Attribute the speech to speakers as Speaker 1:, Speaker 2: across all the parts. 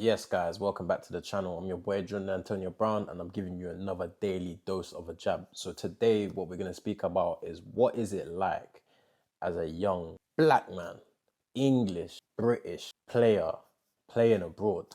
Speaker 1: Yes, guys, welcome back to the channel. I'm your boy, Jordan Antonio Brown, and I'm giving you another daily dose of a jab. So today, what we're going to speak about is what is it like as a young black man, English, British player, playing abroad.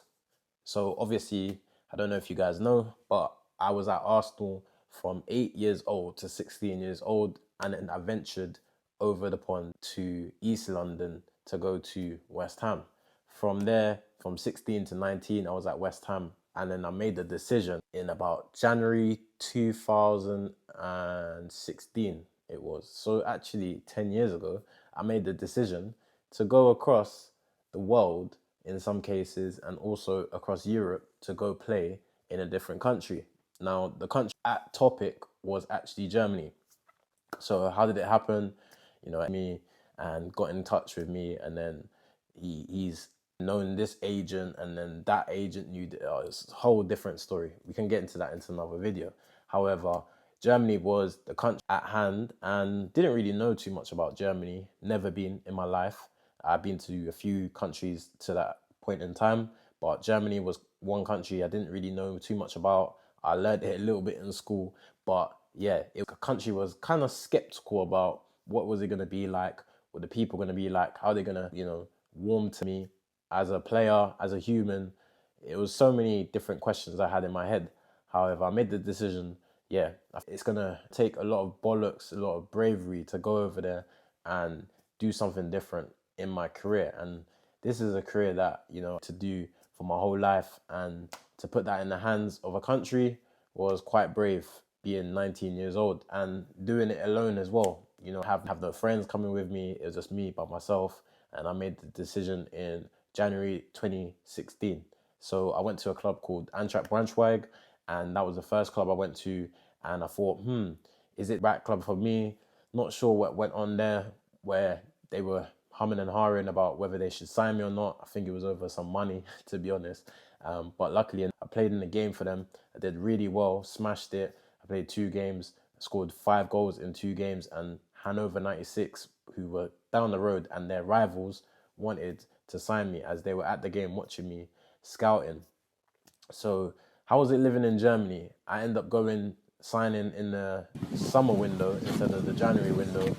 Speaker 1: So obviously, I don't know if you guys know, but I was at Arsenal from 8 years old to 16 years old, and then I ventured over the pond to East London to go to West Ham. From there, from 16 to 19, I was at West Ham, and then I made the decision in about January 2016. It was so actually 10 years ago. I made the decision to go across the world in some cases and also across Europe to go play in a different country. Now, the country at topic was actually Germany. So how did it happen? Me and got in touch with me, and then he's known this agent, and then that agent knew it's a whole different story. We can get into that into another video. However, Germany was the country at hand, and didn't really know too much about Germany. Never been in my life. I've been to a few countries to that point in time, but Germany was one country I didn't really know too much about. I learned it a little bit in school, but yeah, the country was kind of skeptical about what was it going to be like, what the people going to be like, how they're going to, warm to me as a player, as a human. It was so many different questions I had in my head. However, I made the decision, yeah, it's going to take a lot of bollocks, a lot of bravery to go over there and do something different in my career. And this is a career that, to do for my whole life, and to put that in the hands of a country was quite brave, being 19 years old and doing it alone as well. Have no friends coming with me. It was just me by myself. And I made the decision in January 2016. So I went to a club called Eintracht Braunschweig, and that was the first club I went to. And I thought, is it the right club for me? Not sure what went on there, where they were humming and hawing about whether they should sign me or not. I think it was over some money, to be honest. But luckily, I played in the game for them. I did really well, smashed it. I played 2 games, scored 5 goals in 2 games, and Hanover 96, who were down the road and their rivals, wanted to sign me as they were at the game watching me scouting. So how was it living in Germany? I ended up signing in the summer window instead of the January window.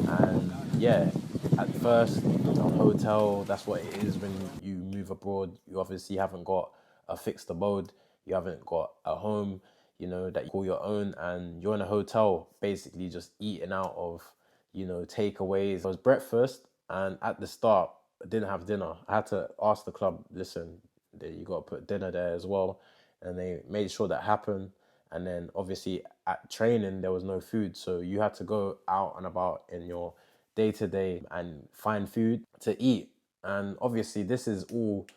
Speaker 1: And yeah, at first, hotel, that's what it is when you move abroad. You obviously haven't got a fixed abode. You haven't got a home, that you call your own. And you're in a hotel, basically just eating out of, takeaways. It was breakfast. And at the start, I didn't have dinner. I had to ask the club, listen, you got to put dinner there as well. And they made sure that happened. And then obviously at training, there was no food. So you had to go out and about in your day to day and find food to eat. And obviously this is all,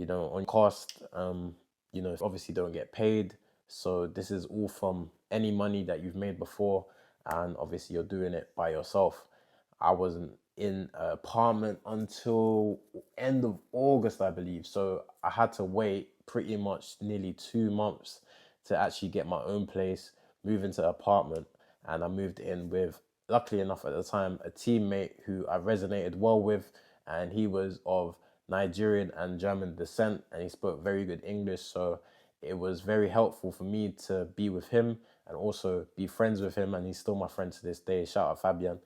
Speaker 1: on cost. Obviously don't get paid. So this is all from any money that you've made before. And obviously you're doing it by yourself. I wasn't in an apartment until end of August, I believe. So I had to wait pretty much nearly 2 months to actually get my own place, move into an apartment. And I moved in with, luckily enough at the time, a teammate who I resonated well with. And he was of Nigerian and German descent, and he spoke very good English. So it was very helpful for me to be with him and also be friends with him. And he's still my friend to this day. Shout out Fabian.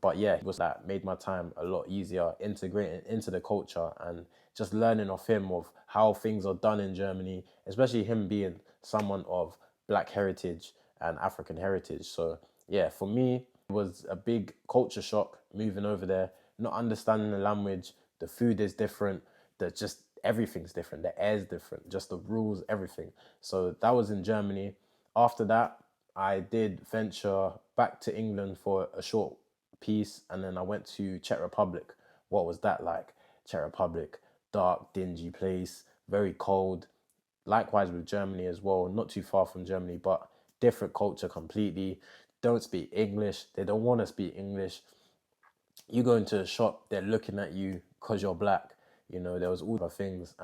Speaker 1: But yeah, it was that made my time a lot easier integrating into the culture and just learning off him of how things are done in Germany, especially him being someone of Black heritage and African heritage. So yeah, for me, it was a big culture shock moving over there, not understanding the language. The food is different. Just everything's different. The air's different. Just the rules, everything. So that was in Germany. After that, I did venture back to England for a short piece, and then I went to Czech Republic. What was that like? Czech Republic, dark, dingy place, very cold. Likewise with Germany as well, not too far from Germany, but different culture completely. Don't speak English. They don't want to speak English. You go into a shop, they're looking at you because you're black. There was all the things.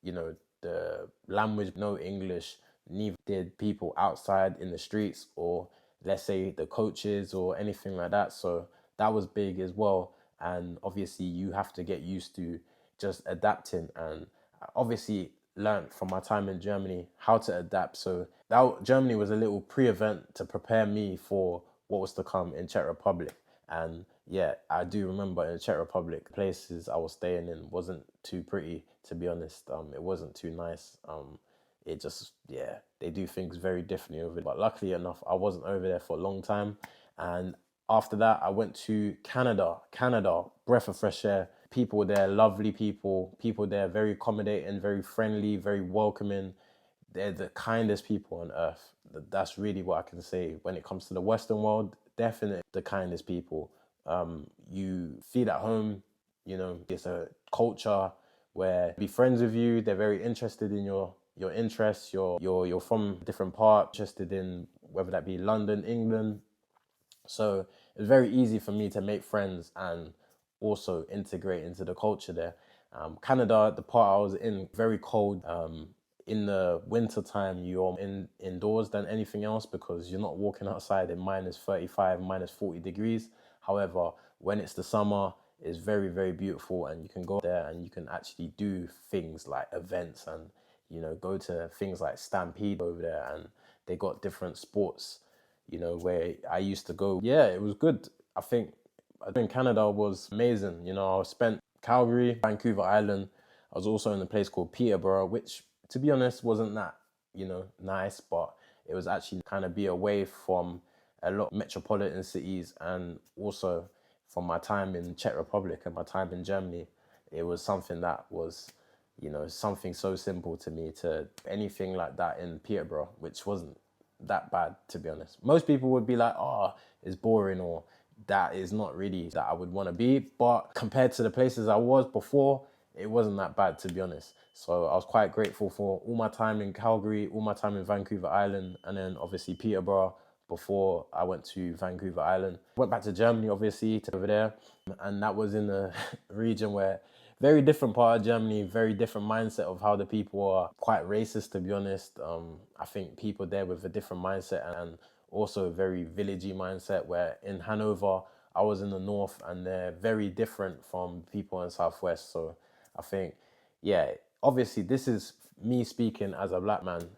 Speaker 1: The language, no English. Neither did people outside in the streets, or let's say the coaches or anything like that. So that was big as well. And obviously, you have to get used to just adapting. And obviously learned from my time in Germany how to adapt. So that Germany was a little pre-event to prepare me for what was to come in Czech Republic. And yeah, I do remember in Czech Republic, places I was staying in wasn't too pretty, to be honest. It wasn't too nice. It just, yeah, they do things very differently over there. But luckily enough, I wasn't over there for a long time. And after that, I went to Canada. Canada, breath of fresh air. People there, lovely people. People there, very accommodating, very friendly, very welcoming. They're the kindest people on earth. That's really what I can say. When it comes to the Western world, definitely the kindest people. You feel at home, you know, it's a culture where be friends with you. They're very interested in your interests. You're from a different part, interested in whether that be London, England. So it's very easy for me to make friends and also integrate into the culture there. Canada, the part I was in, very cold. In the winter time, you're indoors than anything else because you're not walking outside in minus 35, minus 40 degrees. However, when it's the summer, it's very, very beautiful, and you can go there and you can actually do things like events and, you know, go to things like Stampede over there, and they got different sports, you know, where I used to go. Yeah, it was good. I think Canada was amazing. You know, I spent Calgary, Vancouver Island. I was also in a place called Peterborough, which, to be honest, wasn't that, you know, nice, but it was actually kind of be away from a lot of metropolitan cities, and also from my time in Czech Republic and my time in Germany, it was something that was, you know, something so simple to me to anything like that in Peterborough, which wasn't that bad, to be honest. Most people would be like, oh, it's boring, or that is not really that I would want to be. But compared to the places I was before, it wasn't that bad, to be honest. So I was quite grateful for all my time in Calgary, all my time in Vancouver Island, and then obviously Peterborough before I went to Vancouver Island. Went back to Germany, obviously, to over there. And that was in a region where very different part of Germany, very different mindset of how the people are. Quite racist, to be honest. I think people there with a different mindset and also a very villagey mindset, where in Hanover, I was in the north and they're very different from people in Southwest. So I think, yeah, obviously this is me speaking as a black man.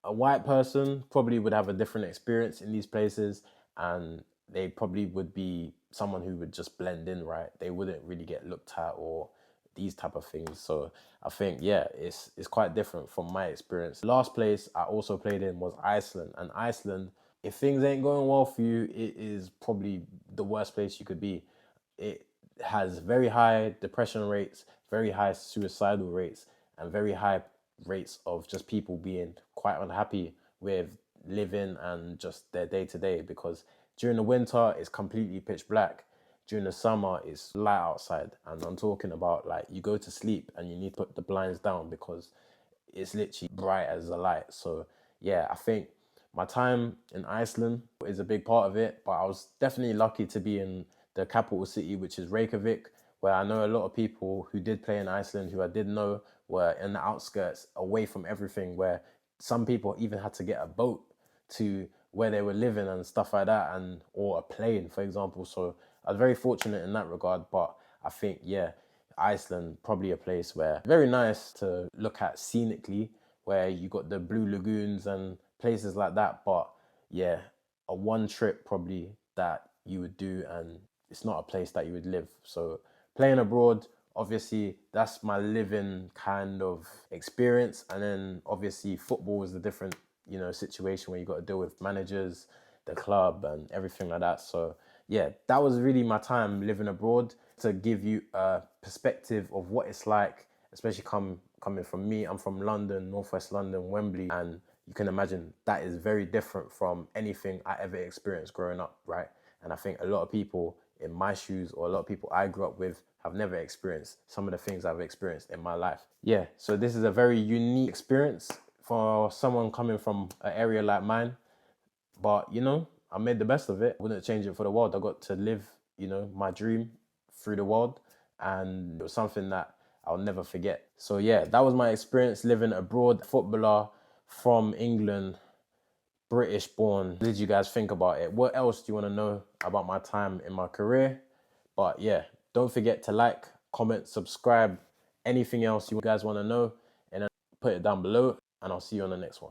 Speaker 1: A white person probably would have a different experience in these places, and they probably would be someone who would just blend in, right? They wouldn't really get looked at or these type of things. So I think, yeah, it's quite different from my experience. Last place I also played in was Iceland. And Iceland, if things ain't going well for you, it is probably the worst place you could be. It has very high depression rates, very high suicidal rates, and very high rates of just people being quite unhappy with living and just their day to day, because during the winter it's completely pitch black. During the summer it's light outside, and I'm talking about like you go to sleep and you need to put the blinds down because it's literally bright as a light. So yeah, I think my time in Iceland is a big part of it, but I was definitely lucky to be in the capital city, which is Reykjavik, where I know a lot of people who did play in Iceland who I did know were in the outskirts, away from everything, where some people even had to get a boat to where they were living and stuff like that, and or a plane, for example. So I was very fortunate in that regard. But I think, yeah, Iceland probably a place where very nice to look at scenically, where you got the blue lagoons and places like that. But yeah, a one trip probably that you would do, and it's not a place that you would live. So playing abroad, obviously that's my living kind of experience. And then obviously football is a different, you know, situation where you got to deal with managers, the club, and everything like that. So yeah, that was really my time living abroad, to give you a perspective of what it's like, especially coming from me. I'm from London, Northwest London, Wembley, and you can imagine that is very different from anything I ever experienced growing up, right? And I think a lot of people in my shoes, or a lot of people I grew up with, have never experienced some of the things I've experienced in my life. Yeah, so this is a very unique experience for someone coming from an area like mine. But, you know, I made the best of it. Wouldn't change it for the world. I got to live, you know, my dream through the world. And it was something that I'll never forget. So yeah, that was my experience living abroad. Footballer from England, British born. What did you guys think about it? What else do you want to know about my time in my career? But yeah, don't forget to like, comment, subscribe, anything else you guys want to know. put it down below, and I'll see you on the next one.